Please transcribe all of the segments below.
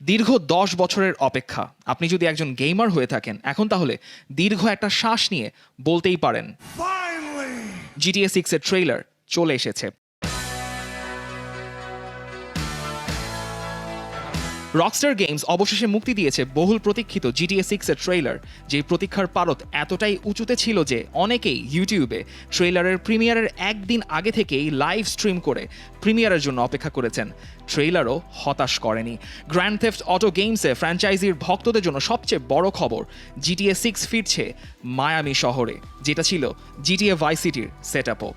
দীর্ঘ 10 বছরের অপেক্ষা। আপনি যদি একজন গেমার হয়ে থাকেন এখন তাহলে দীর্ঘ একটা শ্বাস নিয়ে বলতেই পারেন GTA 6 এর ট্রেইলার চলে এসেছে। রকস্টার গেমস অবশেষে মুক্তি দিয়েছে বহুল প্রতীক্ষিত GTA 6 এর ট্রেইলার, যে প্রতীক্ষার পারদ এতটাই উঁচুতে ছিল যে অনেকেই ইউটিউবে ট্রেইলারের প্রিমিয়ারের একদিন আগে থেকেই লাইভ স্ট্রিম করে প্রিমিয়ারের জন্য অপেক্ষা করেছেন। ট্রেইলারও হতাশ করেনি। গ্র্যান্ড থেফট অটো গেমসে ফ্র্যাঞ্চাইজির ভক্তদের জন্য সবচেয়ে বড় খবর, GTA 6 ফিরছে মায়ামি শহরে, যেটা ছিল GTA ভাইস সিটির সেটআপও।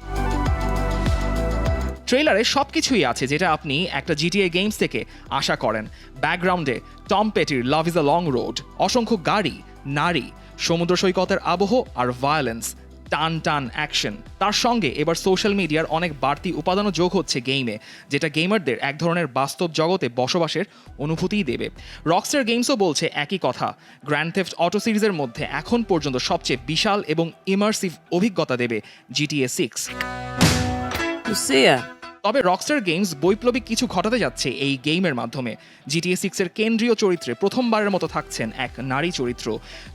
ট্রেইলারে সবকিছুই আছে যেটা আপনি একটা GTA গেমস থেকে আশা করেন। ব্যাকগ্রাউন্ডে টম পেটির love is a long road, অসংখ্য গাড়ি, নারী, সমুদ্র সৈকতের আবহ আর ভায়োলেন্স, টান টান অ্যাকশন। তার সঙ্গে এবার সোশ্যাল মিডিয়ার অনেক বাড়তি উপাদানও যোগ হচ্ছে গেমে, যেটা গেমারদের এক ধরনের বাস্তব জগতে বসবাসের অনুভূতিই দেবে। রকস্টার গেমসও বলছে একই কথা, গ্র্যান্ড থেফট অটো সিরিজের মধ্যে এখন পর্যন্ত সবচেয়ে বিশাল এবং ইমার্সিভ অভিজ্ঞতা দেবে GTA 6। তবে রকস্টার গেমস বৈপ্লবিক কিছু ঘটাতে যাচ্ছে এই গেমের মাধ্যমে। GTA 6 এর কেন্দ্রীয় চরিত্রে প্রথমবারের মতো থাকছেন এক নারী চরিত্র।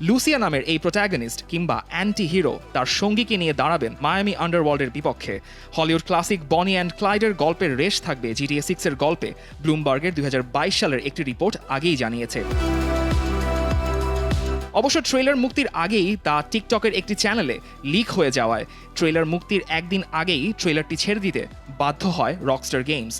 লুসিয়া নামের এই প্রোটাগনিস্ট কিংবা অ্যান্টি হিরো তার সঙ্গীকে নিয়ে দাঁড়াবেন মায়ামি আন্ডারওয়ার্ল্ডের বিপক্ষে। হলিউড ক্লাসিক বনি অ্যান্ড ক্লাইডের গল্পের রেশ থাকবে GTA 6 এর গল্পে, ব্লুমবার্গের 2022 সালের একটি রিপোর্ট আগেই জানিয়েছে। অবশ্য ট্রেলার মুক্তির আগেই তা টিকটকের একটি চ্যানেলে লিক হয়ে যাওয়ায় ট্রেলার মুক্তির একদিন আগেই ট্রেলারটি ছেড়ে দিতে বাধ্য হয় রকস্টার গেমস।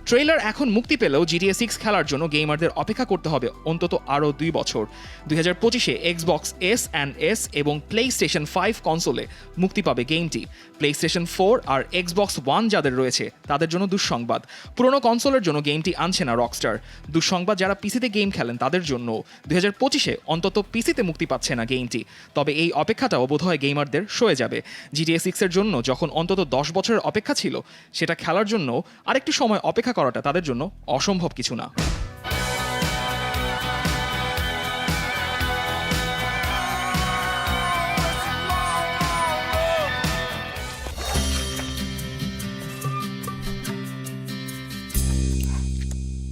ট্রেলার এখন মুক্তি পেলেও GTA 6 খেলার জন্য গেমারদের অপেক্ষা করতে হবে অন্তত আরও 2 বছর। 2025-এ এক্সবক্স এস অ্যান্ড এস এবং প্লেস্টেশন 5 কনসোলে মুক্তি পাবে গেমটি। প্লেস্টেশন 4 আর এক্সবক্স 1 যাদের রয়েছে তাদের জন্য দুঃসংবাদ, পুরনো কনসোলের জন্য গেমটি আনছে না রকস্টার। দুঃসংবাদ যারা পিসিতে গেম খেলেন তাদের জন্য, 2025-এ অন্তত পিসিতে মুক্তি পাচ্ছে না গেমটি। তবে এই অপেক্ষাটাও বোধহয় গেমারদের সয়ে যাবে। GTA 6 এর জন্য যখন অন্তত 10 বছরের অপেক্ষা ছিল, সেটা খেলার জন্য আরেকটু সময় অপেক্ষা করাটা তাদের জন্য অসম্ভব কিছু না।